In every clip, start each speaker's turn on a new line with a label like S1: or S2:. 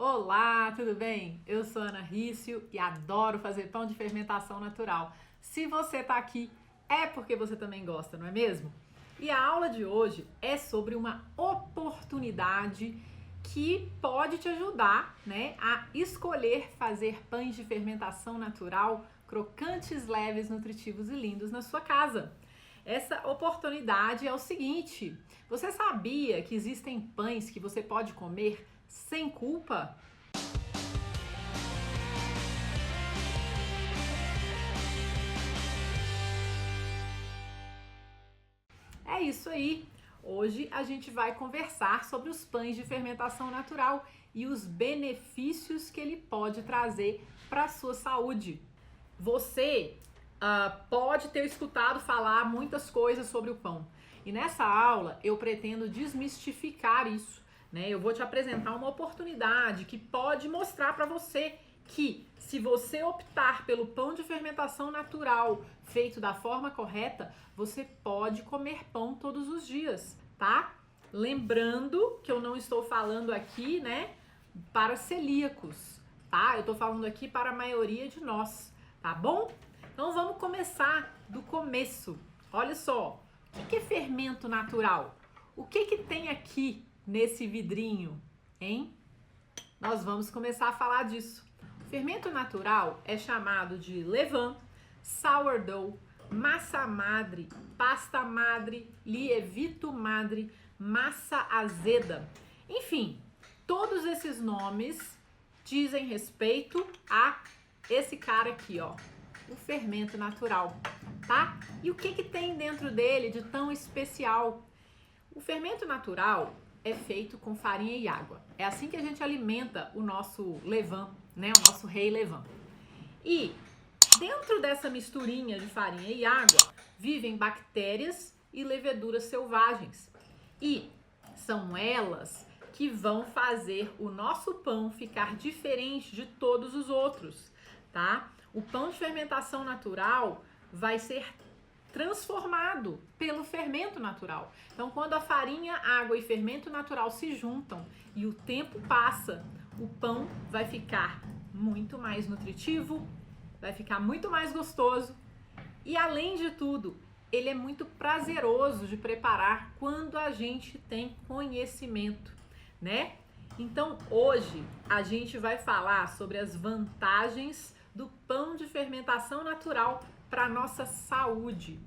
S1: Olá, tudo bem? Eu sou Ana Rício e adoro fazer pão de fermentação natural. Se você está aqui, é porque você também gosta, não é mesmo? E a aula de hoje é sobre uma oportunidade que pode te ajudar, né, a escolher fazer pães de fermentação natural, crocantes, leves, nutritivos e lindos na sua casa. Essa oportunidade é o seguinte: você sabia que existem pães que você pode comer sem culpa? É isso aí! Hoje a gente vai conversar sobre os pães de fermentação natural e os benefícios que ele pode trazer para a sua saúde. Você pode ter escutado falar muitas coisas sobre o pão. E nessa aula eu pretendo desmistificar isso, né? Eu vou te apresentar uma oportunidade que pode mostrar para você que se você optar pelo pão de fermentação natural feito da forma correta, você pode comer pão todos os dias, tá? Lembrando que eu não estou falando aqui, né, para celíacos, tá? Eu estou falando aqui para a maioria de nós, tá bom? Então vamos começar do começo. Olha só, o que é fermento natural? O que tem aqui nesse vidrinho, hein? Nós vamos começar a falar disso. O fermento natural é chamado de levain, sourdough, massa madre, pasta madre, lievito madre, massa azeda. Enfim, todos esses nomes dizem respeito a esse cara aqui, ó, o fermento natural, tá? E o que tem dentro dele de tão especial? O fermento natural é feito com farinha e água. É assim que a gente alimenta o nosso levain, né? O nosso rei levain. E dentro dessa misturinha de farinha e água vivem bactérias e leveduras selvagens. E são elas que vão fazer o nosso pão ficar diferente de todos os outros, tá? O pão de fermentação natural vai ser transformado pelo fermento natural. Então, quando a farinha, água e fermento natural se juntam e o tempo passa, o pão vai ficar muito mais nutritivo, vai ficar muito mais gostoso e, além de tudo, ele é muito prazeroso de preparar quando a gente tem conhecimento, né? Então, hoje a gente vai falar sobre as vantagens do pão de fermentação natural para nossa saúde,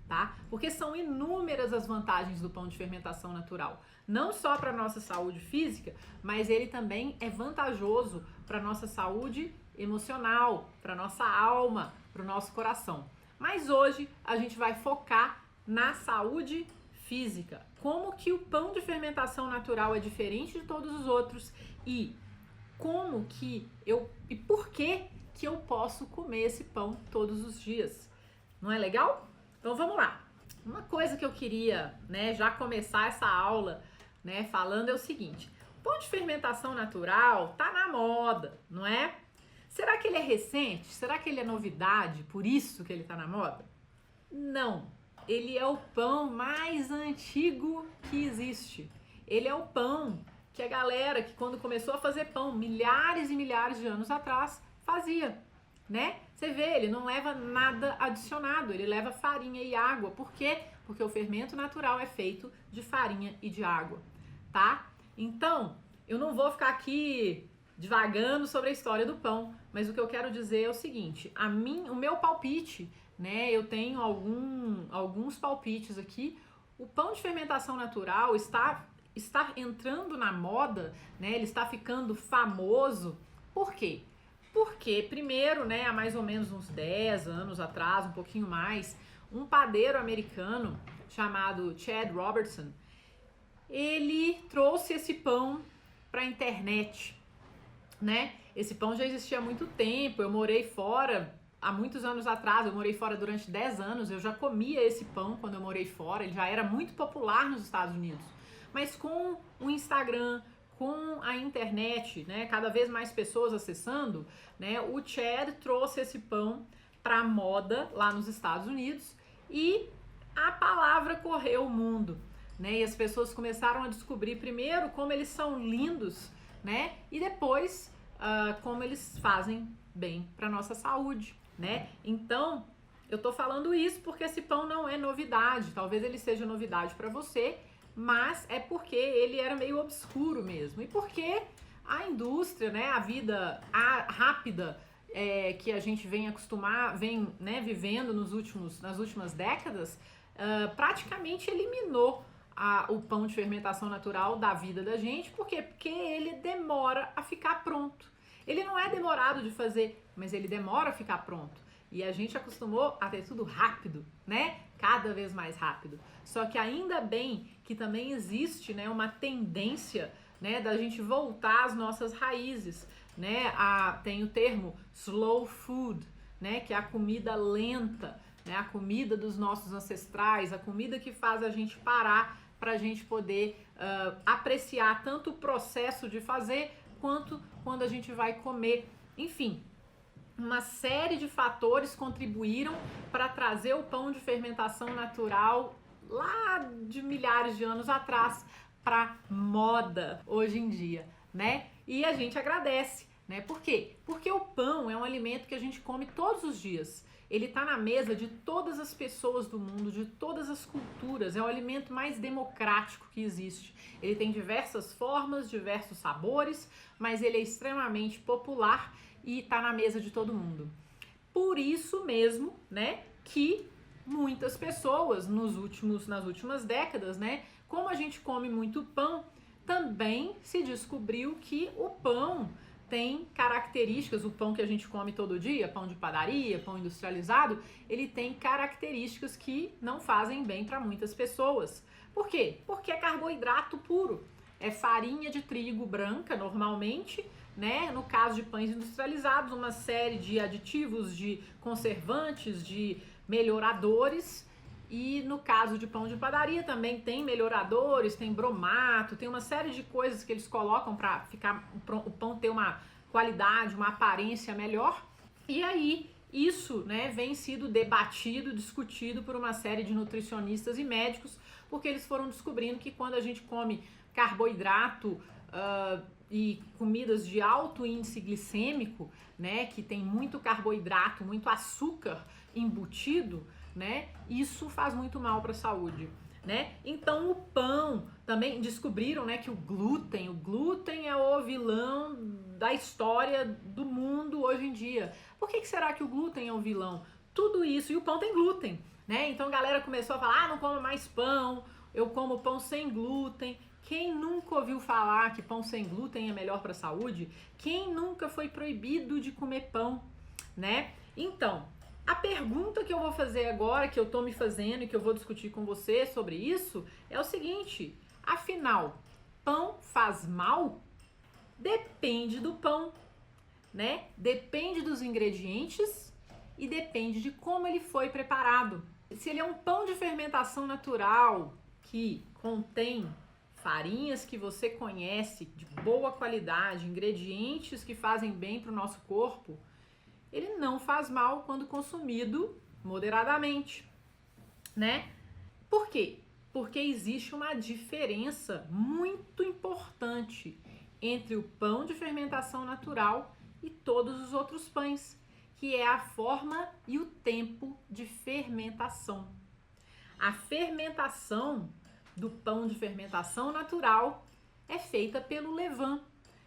S1: tá? Porque são inúmeras as vantagens do pão de fermentação natural, não só para nossa saúde física, mas ele também é vantajoso para nossa saúde emocional, para nossa alma, para o nosso coração. Mas hoje a gente vai focar na saúde física, como que o pão de fermentação natural é diferente de todos os outros e como que e por que eu posso comer esse pão todos os dias. Não é legal? Então vamos lá. Uma coisa que eu queria, né, já começar essa aula, né, falando é o seguinte: o pão de fermentação natural tá na moda, não é? Será que ele é recente? Será que ele é novidade? Por isso que ele tá na moda? Não. Ele é o pão mais antigo que existe. Ele é o pão que a galera que quando começou a fazer pão milhares e milhares de anos atrás fazia, né? Você vê, ele não leva nada adicionado, ele leva farinha e água. Por quê? Porque o fermento natural é feito de farinha e de água, tá? Então, eu não vou ficar aqui divagando sobre a história do pão, mas o que eu quero dizer é o seguinte: o meu palpite, né? Eu tenho alguns palpites aqui. O pão de fermentação natural está entrando na moda, né? Ele está ficando famoso. Por quê? Porque, primeiro, né, há mais ou menos uns 10 anos atrás, um pouquinho mais, um padeiro americano chamado Chad Robertson, ele trouxe esse pão para a internet, né? Esse pão já existia há muito tempo, eu morei fora há muitos anos atrás, eu morei fora durante 10 anos, eu já comia esse pão quando eu morei fora, ele já era muito popular nos Estados Unidos. Mas com o Instagram, com a internet, né, cada vez mais pessoas acessando, né, o Chad trouxe esse pão para a moda lá nos Estados Unidos e a palavra correu o mundo, né, e as pessoas começaram a descobrir primeiro como eles são lindos, né? E depois, como eles fazem bem para nossa saúde, né? Então, eu tô falando isso porque esse pão não é novidade. Talvez ele seja novidade para você, mas é porque ele era meio obscuro mesmo. E porque a indústria, né, a vida rápida que a gente vem né, vivendo nas últimas décadas, praticamente eliminou o pão de fermentação natural da vida da gente. Por quê? Porque ele demora a ficar pronto. Ele não é demorado de fazer, mas ele demora a ficar pronto. E a gente acostumou a ter tudo rápido, né? Cada vez mais rápido. Só que ainda bem que também existe, né, uma tendência, né, da gente voltar às nossas raízes, né? Tem o termo slow food, né, que é a comida lenta, né, a comida dos nossos ancestrais, a comida que faz a gente parar para a gente poder apreciar tanto o processo de fazer quanto quando a gente vai comer. Enfim, uma série de fatores contribuíram para trazer o pão de fermentação natural lá de milhares de anos atrás para moda hoje em dia, né? E a gente agradece, né? Por quê? Porque o pão é um alimento que a gente come todos os dias. Ele está na mesa de todas as pessoas do mundo, de todas as culturas. É o alimento mais democrático que existe. Ele tem diversas formas, diversos sabores, mas ele é extremamente popular e está na mesa de todo mundo. Por isso mesmo, né, que muitas pessoas nas últimas décadas, né, como a gente come muito pão, também se descobriu que o pão tem características, o pão que a gente come todo dia, pão de padaria, pão industrializado, ele tem características que não fazem bem para muitas pessoas. Por quê? Porque é carboidrato puro, é farinha de trigo branca normalmente, né? No caso de pães industrializados, uma série de aditivos, de conservantes, de melhoradores. E no caso de pão de padaria também tem melhoradores, tem bromato, tem uma série de coisas que eles colocam para ficar o pão ter uma qualidade, uma aparência melhor. E aí isso, né, vem sido debatido, discutido por uma série de nutricionistas e médicos, porque eles foram descobrindo que quando a gente come carboidrato e comidas de alto índice glicêmico, né, que tem muito carboidrato, muito açúcar embutido, né, isso faz muito mal para a saúde, né? Então o pão, também descobriram, né, que o glúten é o vilão da história do mundo hoje em dia. Por que será que o glúten é o vilão? Tudo isso, e o pão tem glúten, né? Então a galera começou a falar, não como mais pão, eu como pão sem glúten. Quem nunca ouviu falar que pão sem glúten é melhor para a saúde? Quem nunca foi proibido de comer pão, né? Então, a pergunta que eu vou fazer agora, que eu tô me fazendo e que eu vou discutir com você sobre isso, é o seguinte: afinal, pão faz mal? Depende do pão, né? Depende dos ingredientes e depende de como ele foi preparado. Se ele é um pão de fermentação natural que contém farinhas que você conhece, de boa qualidade, ingredientes que fazem bem para o nosso corpo, ele não faz mal quando consumido moderadamente, né? Por quê? Porque existe uma diferença muito importante entre o pão de fermentação natural e todos os outros pães, que é a forma e o tempo de fermentação. A fermentação do pão de fermentação natural é feita pelo levain,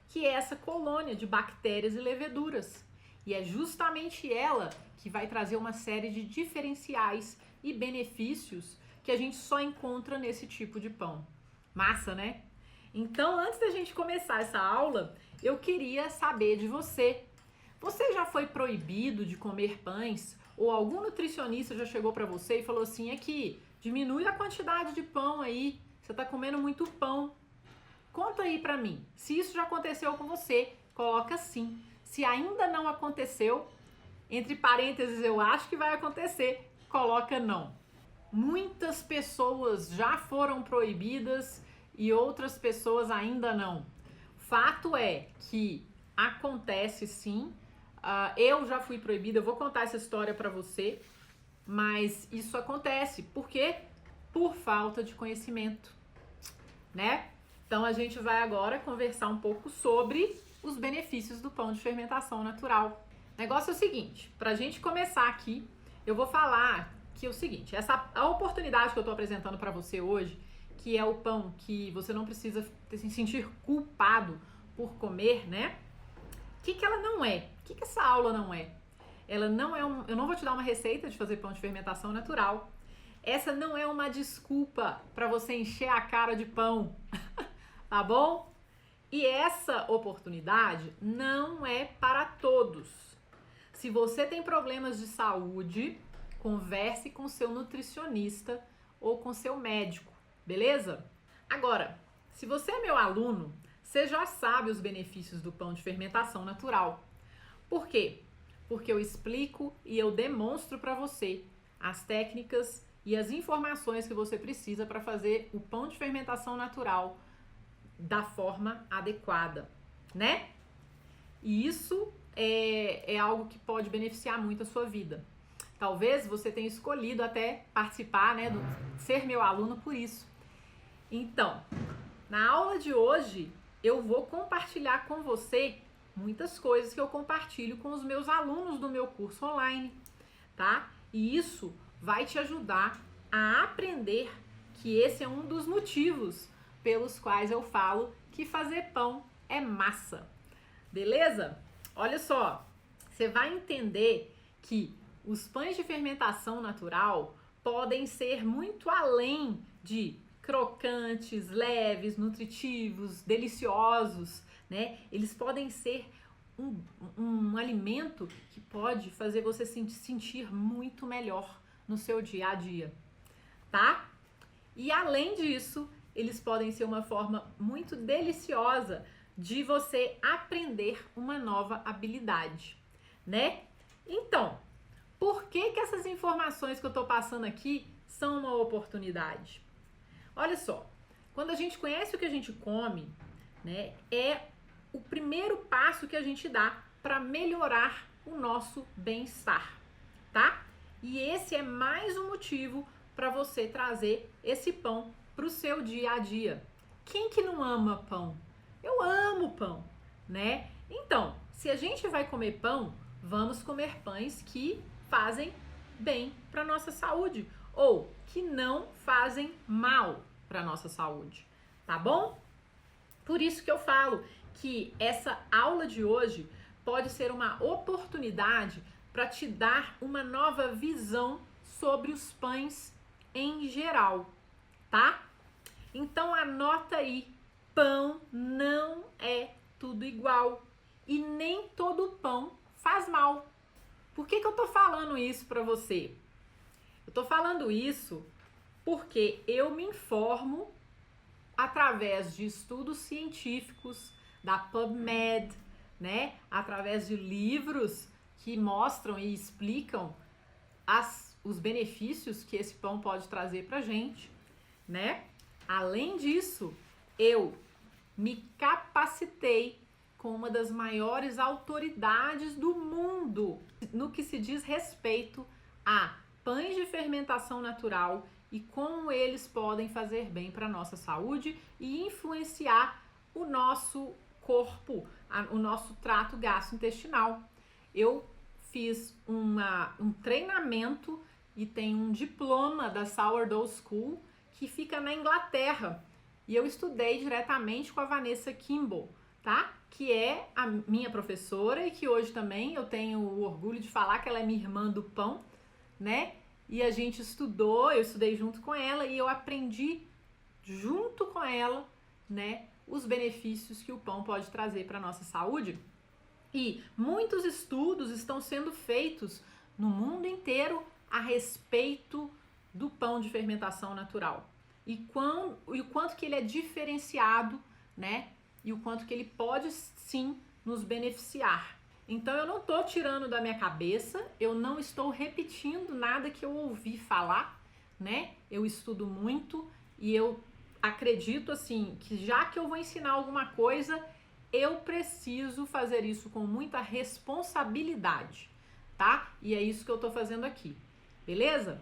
S1: que é essa colônia de bactérias e leveduras. E é justamente ela que vai trazer uma série de diferenciais e benefícios que a gente só encontra nesse tipo de pão. Massa, né? Então, antes da gente começar essa aula, eu queria saber de você. Você já foi proibido de comer pães? Ou algum nutricionista já chegou para você e falou assim, aqui, diminui a quantidade de pão aí, você tá comendo muito pão. Conta aí pra mim, se isso já aconteceu com você, coloca sim. Se ainda não aconteceu, entre parênteses, eu acho que vai acontecer, coloca não. Muitas pessoas já foram proibidas e outras pessoas ainda não. Fato é que acontece sim. Eu já fui proibida, eu vou contar essa história pra você, mas isso acontece. Por quê? Por falta de conhecimento, né? Então a gente vai agora conversar um pouco sobre os benefícios do pão de fermentação natural. O negócio é o seguinte, para a gente começar aqui, eu vou falar que é o seguinte, a oportunidade que eu estou apresentando para você hoje, que é o pão que você não precisa se sentir culpado por comer, né? O que ela não é? O que essa aula não é? Ela não é eu não vou te dar uma receita de fazer pão de fermentação natural. Essa não é uma desculpa para você encher a cara de pão, tá bom? E essa oportunidade não é para todos. Se você tem problemas de saúde, converse com seu nutricionista ou com seu médico, beleza? Agora, se você é meu aluno, você já sabe os benefícios do pão de fermentação natural. Por quê? Porque eu explico e eu demonstro para você as técnicas e as informações que você precisa para fazer o pão de fermentação natural da forma adequada, né? E isso é algo que pode beneficiar muito a sua vida. Talvez você tenha escolhido até participar, né, ser meu aluno por isso. Então, na aula de hoje, eu vou compartilhar com você muitas coisas que eu compartilho com os meus alunos do meu curso online, tá? E isso vai te ajudar a aprender que esse é um dos motivos pelos quais eu falo que fazer pão é massa. Beleza? Olha só, você vai entender que os pães de fermentação natural podem ser muito além de crocantes, leves, nutritivos, deliciosos, né? Eles podem ser um alimento que pode fazer você se sentir muito melhor no seu dia a dia, tá? E além disso, eles podem ser uma forma muito deliciosa de você aprender uma nova habilidade, né? Então, por que essas informações que eu tô passando aqui são uma oportunidade? Olha só, quando a gente conhece o que a gente come, né, é o primeiro passo que a gente dá para melhorar o nosso bem-estar, tá? E esse é mais um motivo para você trazer esse pão para o seu dia a dia. Quem que não ama pão? Eu amo pão, né? Então, se a gente vai comer pão, vamos comer pães que fazem bem para nossa saúde ou que não fazem mal para nossa saúde, tá bom? Por isso que eu falo que essa aula de hoje pode ser uma oportunidade para te dar uma nova visão sobre os pães em geral, tá? Então anota aí, pão não é tudo igual e nem todo pão faz mal. Por que eu tô falando isso para você? Eu tô falando isso porque eu me informo através de estudos científicos, da PubMed, né? Através de livros que mostram e explicam os benefícios que esse pão pode trazer pra gente, né? Além disso, eu me capacitei com uma das maiores autoridades do mundo no que se diz respeito a pães de fermentação natural e como eles podem fazer bem para a nossa saúde e influenciar o nosso corpo, o nosso trato gastrointestinal. Eu fiz um treinamento e tenho um diploma da Sourdough School que fica na Inglaterra. E eu estudei diretamente com a Vanessa Kimball, tá? Que é a minha professora e que hoje também eu tenho o orgulho de falar que ela é minha irmã do pão, né? E a gente estudou, eu estudei junto com ela e eu aprendi junto com ela, né, os benefícios que o pão pode trazer para nossa saúde. E muitos estudos estão sendo feitos no mundo inteiro a respeito do pão de fermentação natural. E o quanto que ele é diferenciado, né? E o quanto que ele pode sim nos beneficiar. Então eu não estou tirando da minha cabeça, eu não estou repetindo nada que eu ouvi falar, né? Eu estudo muito e eu acredito assim que já que eu vou ensinar alguma coisa, eu preciso fazer isso com muita responsabilidade, tá? E é isso que eu estou fazendo aqui, beleza?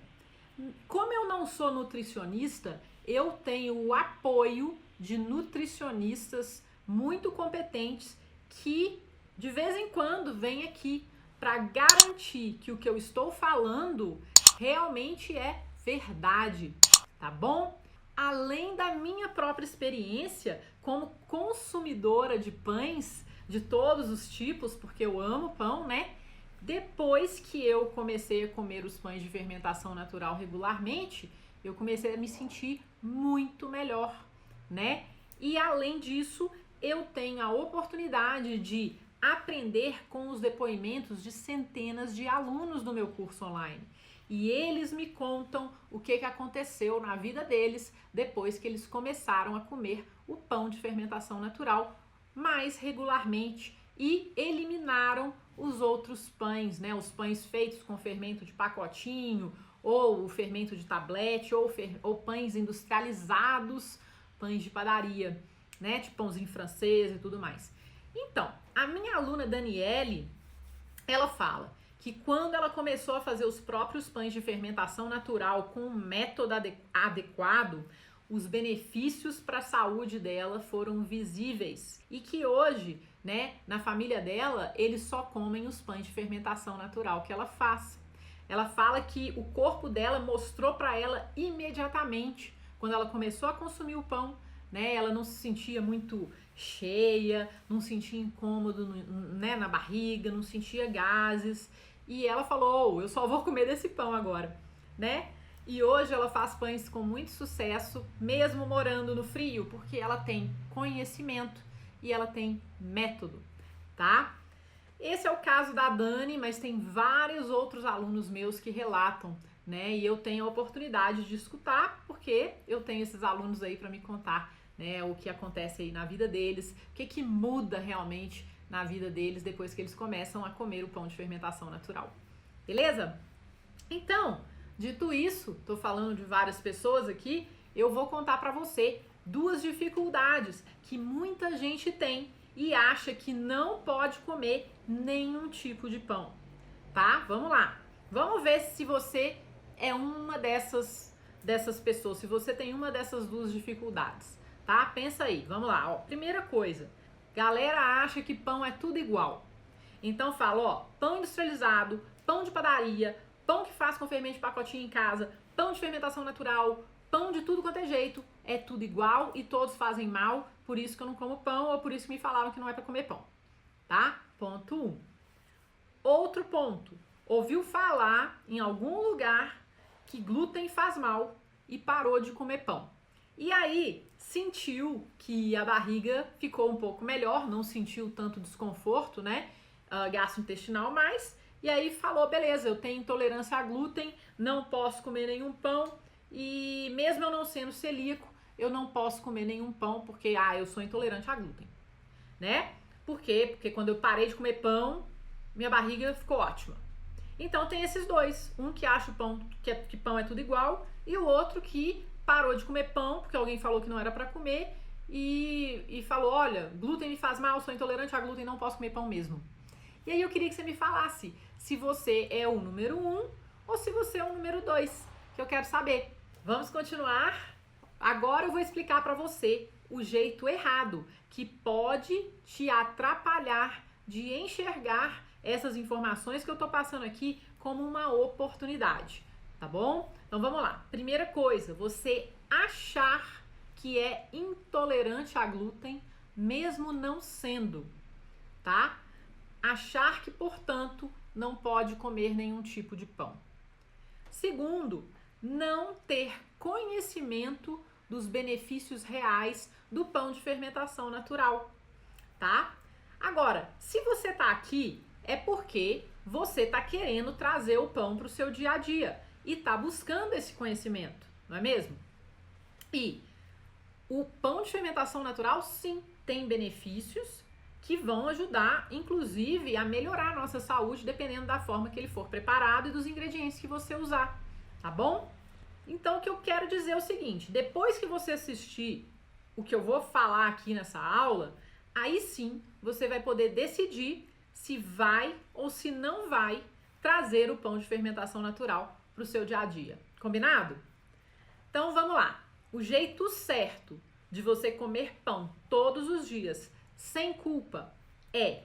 S1: Como eu não sou nutricionista, eu tenho o apoio de nutricionistas muito competentes que de vez em quando vêm aqui para garantir que o que eu estou falando realmente é verdade, tá bom? Além da minha própria experiência como consumidora de pães de todos os tipos, porque eu amo pão, né? Depois que eu comecei a comer os pães de fermentação natural regularmente, eu comecei a me sentir muito melhor, né? E além disso, eu tenho a oportunidade de aprender com os depoimentos de centenas de alunos do meu curso online. E eles me contam o que aconteceu na vida deles depois que eles começaram a comer o pão de fermentação natural mais regularmente e eliminaram os outros pães, né? Os pães feitos com fermento de pacotinho, ou o fermento de tablete, ou pães industrializados, pães de padaria, né? Tipo pãozinho francês e tudo mais. Então, a minha aluna Daniele, ela fala que quando ela começou a fazer os próprios pães de fermentação natural com um método adequado, os benefícios para a saúde dela foram visíveis e que hoje, né, na família dela, eles só comem os pães de fermentação natural que ela faz. Ela fala que o corpo dela mostrou para ela imediatamente, quando ela começou a consumir o pão, né, ela não se sentia muito cheia, não sentia incômodo, né, na barriga, não sentia gases. E ela falou, eu só vou comer desse pão agora, né? E hoje ela faz pães com muito sucesso, mesmo morando no frio, porque ela tem conhecimento e ela tem método, tá? Esse é o caso da Dani, mas tem vários outros alunos meus que relatam, né? E eu tenho a oportunidade de escutar, porque eu tenho esses alunos aí para me contar, né, o que acontece aí na vida deles, o que muda realmente na vida deles depois que eles começam a comer o pão de fermentação natural. Beleza? Então, dito isso, tô falando de várias pessoas aqui, eu vou contar para você duas dificuldades que muita gente tem e acha que não pode comer nenhum tipo de pão, tá? Vamos lá. Vamos ver se você é uma dessas pessoas, se você tem uma dessas duas dificuldades, tá? Pensa aí, vamos lá, ó. Primeira coisa, galera acha que pão é tudo igual. Então fala, ó, pão industrializado, pão de padaria, pão que faz com fermento de pacotinho em casa, pão de fermentação natural, pão de tudo quanto é jeito, é tudo igual e todos fazem mal, por isso que eu não como pão ou por isso que me falaram que não é para comer pão, tá? Ponto 1. Outro ponto, ouviu falar em algum lugar que glúten faz mal e parou de comer pão. E aí sentiu que a barriga ficou um pouco melhor, não sentiu tanto desconforto, né, gastrointestinal mais, e aí falou, beleza, eu tenho intolerância a glúten, não posso comer nenhum pão, e mesmo eu não sendo celíaco, eu não posso comer nenhum pão, porque, eu sou intolerante a glúten, né? Por quê? Porque quando eu parei de comer pão, minha barriga ficou ótima. Então tem esses dois, um que acha que pão é tudo igual, e o outro que parou de comer pão, porque alguém falou que não era pra comer, e falou, olha, glúten me faz mal, sou intolerante a glúten, não posso comer pão mesmo. E aí eu queria que você me falasse se você é o número 1 ou se você é o número 2, que eu quero saber. Vamos continuar? Agora eu vou explicar pra você o jeito errado, que pode te atrapalhar de enxergar essas informações que eu tô passando aqui como uma oportunidade, tá bom? Então vamos lá. Primeira coisa, você achar que é intolerante a glúten, mesmo não sendo, tá? Achar que, portanto, não pode comer nenhum tipo de pão. Segundo, não ter conhecimento dos benefícios reais do pão de fermentação natural, tá? Agora, se você tá aqui, é porque você tá querendo trazer o pão para o seu dia a dia e tá buscando esse conhecimento, não é mesmo? E o pão de fermentação natural, sim, tem benefícios que vão ajudar, inclusive, a melhorar a nossa saúde, dependendo da forma que ele for preparado e dos ingredientes que você usar, tá bom? Então, o que eu quero dizer é o seguinte, depois que você assistir o que eu vou falar aqui nessa aula, aí sim, você vai poder decidir se vai ou se não vai trazer o pão de fermentação natural para o seu dia a dia. Combinado? Então, vamos lá. O jeito certo de você comer pão todos os dias sem culpa é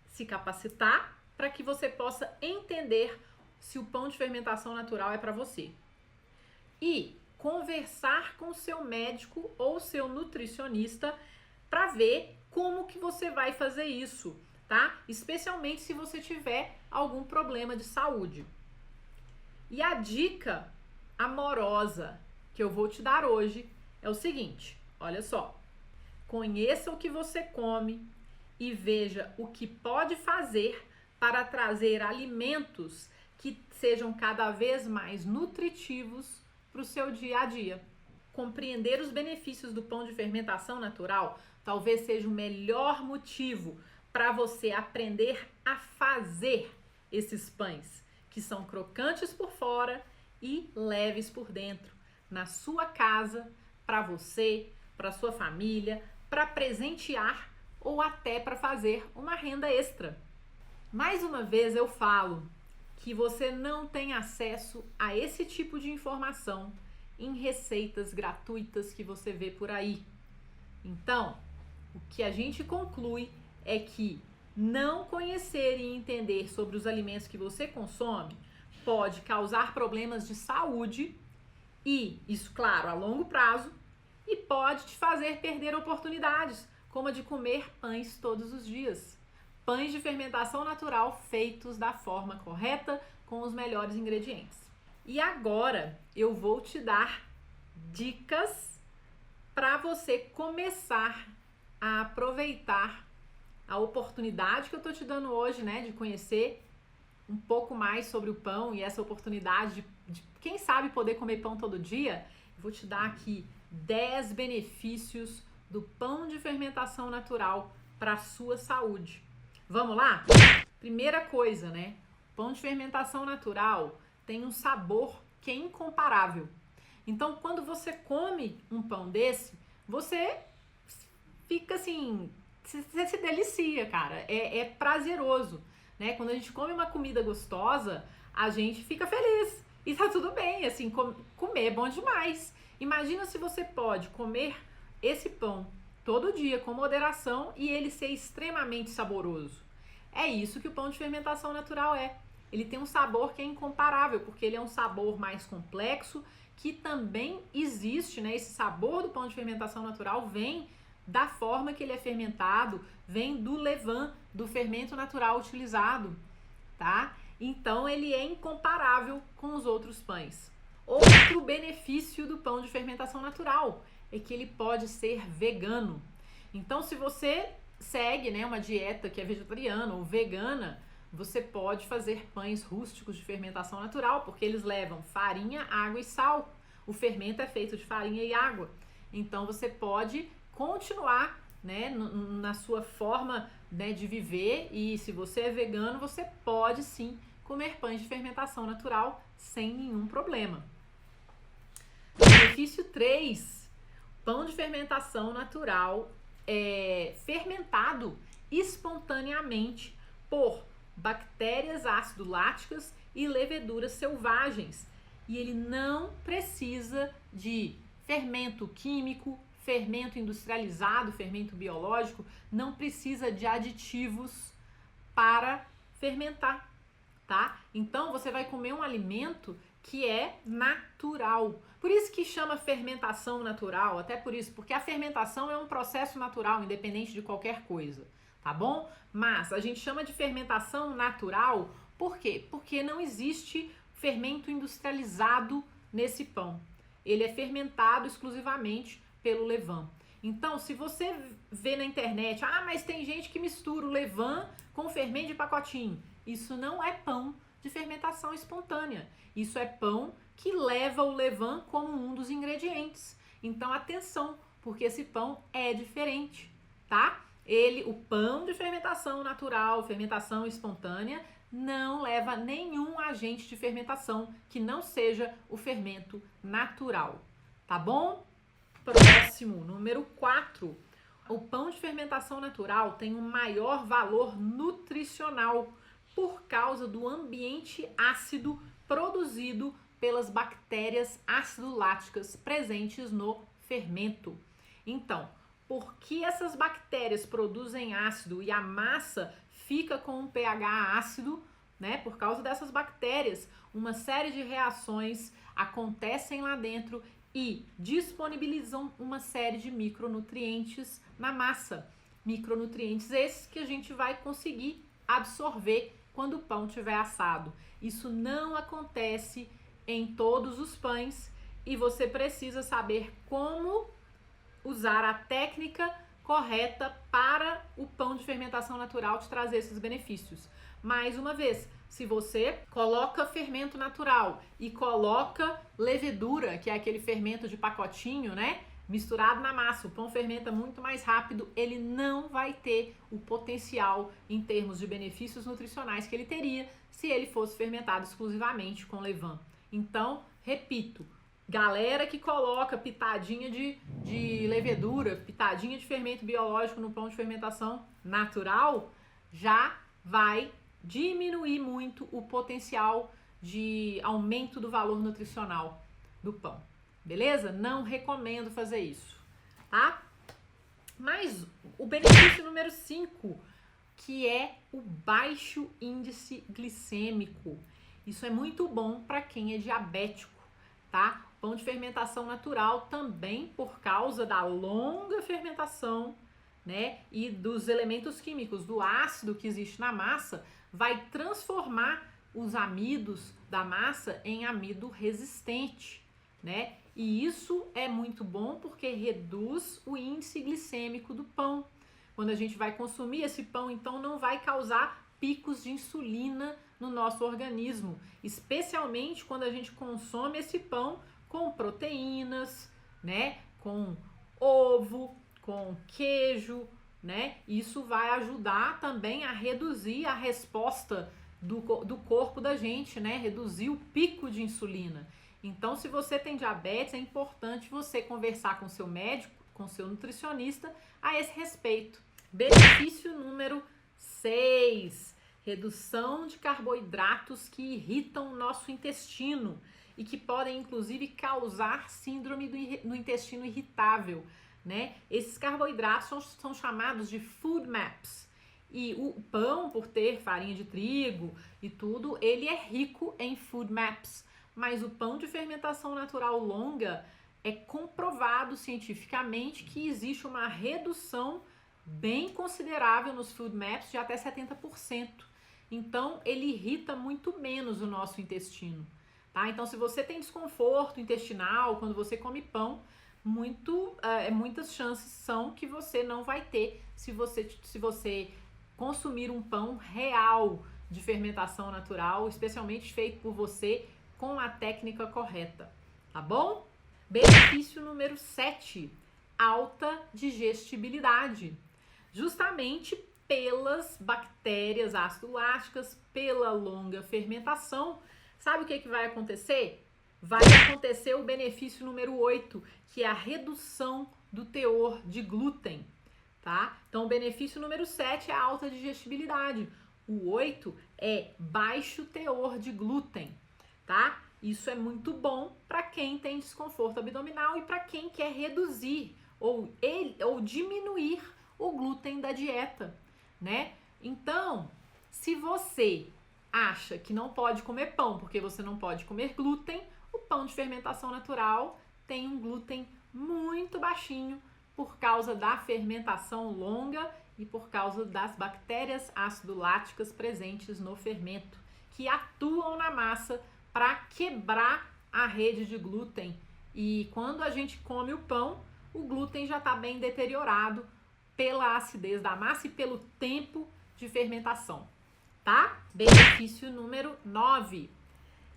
S1: se capacitar para que você possa entender se o pão de fermentação natural é para você. E conversar com o seu médico ou seu nutricionista para ver como que você vai fazer isso, tá? Especialmente se você tiver algum problema de saúde. E a dica amorosa que eu vou te dar hoje é o seguinte, olha só. Conheça o que você come e veja o que pode fazer para trazer alimentos que sejam cada vez mais nutritivos para o seu dia a dia. Compreender os benefícios do pão de fermentação natural talvez seja o melhor motivo para você aprender a fazer esses pães, que são crocantes por fora e leves por dentro, na sua casa, para você, para sua família, para presentear ou até para fazer uma renda extra. Mais uma vez eu falo que você não tem acesso a esse tipo de informação em receitas gratuitas que você vê por aí. Então, o que a gente conclui é que não conhecer e entender sobre os alimentos que você consome pode causar problemas de saúde e, isso claro, a longo prazo, e pode te fazer perder oportunidades, como a de comer pães todos os dias. Pães de fermentação natural feitos da forma correta, com os melhores ingredientes. E agora eu vou te dar dicas para você começar a aproveitar a oportunidade que eu tô te dando hoje, né, de conhecer um pouco mais sobre o pão e essa oportunidade de quem sabe poder comer pão todo dia. Eu vou te dar aqui 10 benefícios do pão de fermentação natural para a sua saúde. Vamos lá? Primeira coisa, né? Pão de fermentação natural tem um sabor que é incomparável. Então, quando você come um pão desse, você fica assim, você se delicia, cara. É prazeroso, né? Quando a gente come uma comida gostosa, a gente fica feliz. E tá tudo bem, assim, comer é bom demais. Imagina se você pode comer esse pão todo dia com moderação e ele ser extremamente saboroso. É isso que o pão de fermentação natural é. Ele tem um sabor que é incomparável, porque ele é um sabor mais complexo, que também existe, né? Esse sabor do pão de fermentação natural vem da forma que ele é fermentado, vem do levain, do fermento natural utilizado, tá? Então ele é incomparável com os outros pães. Outro benefício do pão de fermentação natural é que ele pode ser vegano. Então, se você segue, né, uma dieta que é vegetariana ou vegana, você pode fazer pães rústicos de fermentação natural, porque eles levam farinha, água e sal. O fermento é feito de farinha e água. Então, você pode continuar, né, na sua forma, né, de viver, e se você é vegano, você pode sim comer pães de fermentação natural sem nenhum problema. Benefício 3. Pão de fermentação natural é fermentado espontaneamente por bactérias ácido-láticas e leveduras selvagens. E ele não precisa de fermento químico, fermento industrializado, fermento biológico, não precisa de aditivos para fermentar, tá? Então você vai comer um alimento que é natural. Por isso que chama fermentação natural, até por isso, porque a fermentação é um processo natural, independente de qualquer coisa, tá bom? Mas a gente chama de fermentação natural, por quê? Porque não existe fermento industrializado nesse pão. Ele é fermentado exclusivamente pelo levain. Então, se você vê na internet, mas tem gente que mistura o levain com fermento de pacotinho. Isso não é pão de fermentação espontânea. Isso é pão que leva o levain como um dos ingredientes. Então, atenção, porque esse pão é diferente, tá? O pão de fermentação natural, fermentação espontânea, não leva nenhum agente de fermentação que não seja o fermento natural, tá bom? Próximo, número 4. O pão de fermentação natural tem um maior valor nutricional por causa do ambiente ácido produzido pelas bactérias ácido-láticas presentes no fermento. Então, por que essas bactérias produzem ácido e a massa fica com um pH ácido, né? Por causa dessas bactérias, uma série de reações acontecem lá dentro e disponibilizam uma série de micronutrientes na massa. Micronutrientes esses que a gente vai conseguir absorver quando o pão estiver assado. Isso não acontece em todos os pães e você precisa saber como usar a técnica correta para o pão de fermentação natural te trazer esses benefícios. Mais uma vez, se você coloca fermento natural e coloca levedura, que é aquele fermento de pacotinho, né? Misturado na massa, o pão fermenta muito mais rápido, ele não vai ter o potencial em termos de benefícios nutricionais que ele teria se ele fosse fermentado exclusivamente com levain. Então, repito, galera que coloca pitadinha de levedura, pitadinha de fermento biológico no pão de fermentação natural, já vai diminuir muito o potencial de aumento do valor nutricional do pão. Beleza? Não recomendo fazer isso, tá? Mas o benefício número 5, que é o baixo índice glicêmico. Isso é muito bom para quem é diabético, tá? Pão de fermentação natural também por causa da longa fermentação, né? E dos elementos químicos, do ácido que existe na massa, vai transformar os amidos da massa em amido resistente, né? E isso é muito bom porque reduz o índice glicêmico do pão. Quando a gente vai consumir esse pão, então não vai causar picos de insulina no nosso organismo, especialmente quando a gente consome esse pão com proteínas, né? Com ovo, com queijo, né? Isso vai ajudar também a reduzir a resposta do corpo da gente, né? Reduzir o pico de insulina. Então, se você tem diabetes, é importante você conversar com seu médico, com seu nutricionista a esse respeito. Benefício número 6, redução de carboidratos que irritam o nosso intestino e que podem, inclusive, causar síndrome no intestino irritável, né? Esses carboidratos são chamados de food maps. E o pão, por ter farinha de trigo e tudo, ele é rico em food maps. Mas o pão de fermentação natural longa é comprovado cientificamente que existe uma redução bem considerável nos food maps de até 70%. Então, ele irrita muito menos o nosso intestino, tá? Então, se você tem desconforto intestinal quando você come pão, muitas chances são que você não vai ter se você consumir um pão real de fermentação natural, especialmente feito por você com a técnica correta, tá bom? Benefício número 7, alta digestibilidade. Justamente pelas bactérias ácido láticas, pela longa fermentação. Sabe o que vai acontecer? Vai acontecer o benefício número 8, que é a redução do teor de glúten, tá? Então, o benefício número 7 é a alta digestibilidade. O 8 é baixo teor de glúten, tá? Isso é muito bom para quem tem desconforto abdominal e para quem quer reduzir ou diminuir o glúten da dieta, né? Então, se você acha que não pode comer pão porque você não pode comer glúten, o pão de fermentação natural tem um glúten muito baixinho por causa da fermentação longa e por causa das bactérias ácido-láticas presentes no fermento, que atuam na massa para quebrar a rede de glúten. E quando a gente come o pão, o glúten já está bem deteriorado pela acidez da massa e pelo tempo de fermentação, tá? Benefício número 9.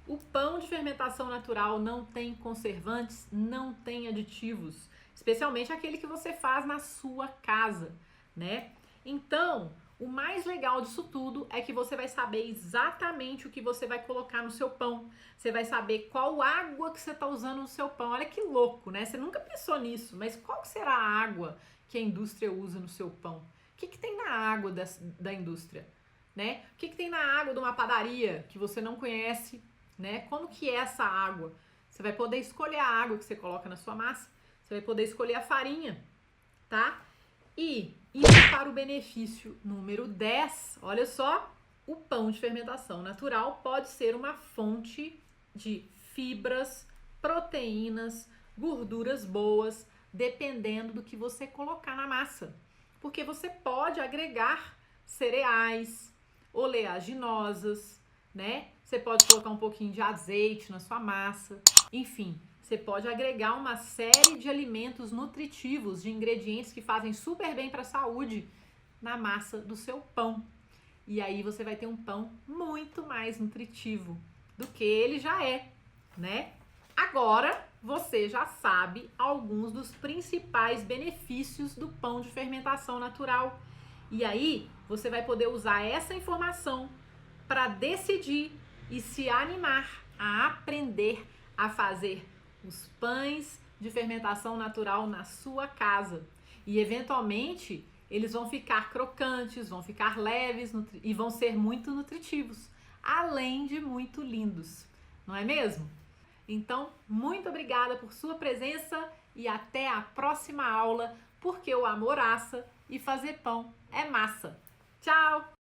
S1: O pão de fermentação natural não tem conservantes, não tem aditivos, especialmente aquele que você faz na sua casa, né? Então, o mais legal disso tudo é que você vai saber exatamente o que você vai colocar no seu pão. Você vai saber qual água que você está usando no seu pão. Olha que louco, né? Você nunca pensou nisso, mas qual será a água que a indústria usa no seu pão? O que tem na água da indústria, né? O que tem na água de uma padaria que você não conhece, né? Como que é essa água? Você vai poder escolher a água que você coloca na sua massa. Você vai poder escolher a farinha. tá? E indo para o benefício número 10, olha só, o pão de fermentação natural pode ser uma fonte de fibras, proteínas, gorduras boas, dependendo do que você colocar na massa. Porque você pode agregar cereais, oleaginosas, né? Você pode colocar um pouquinho de azeite na sua massa. Enfim, você pode agregar uma série de alimentos nutritivos, de ingredientes que fazem super bem para a saúde na massa do seu pão. E aí você vai ter um pão muito mais nutritivo do que ele já é, né? Agora você já sabe alguns dos principais benefícios do pão de fermentação natural. E aí você vai poder usar essa informação para decidir e se animar a aprender a fazer os pães de fermentação natural na sua casa. E eventualmente eles vão ficar crocantes, vão ficar leves e vão ser muito nutritivos, além de muito lindos, não é mesmo? Então, muito obrigada por sua presença e até a próxima aula, porque o amor assa e fazer pão é massa. Tchau!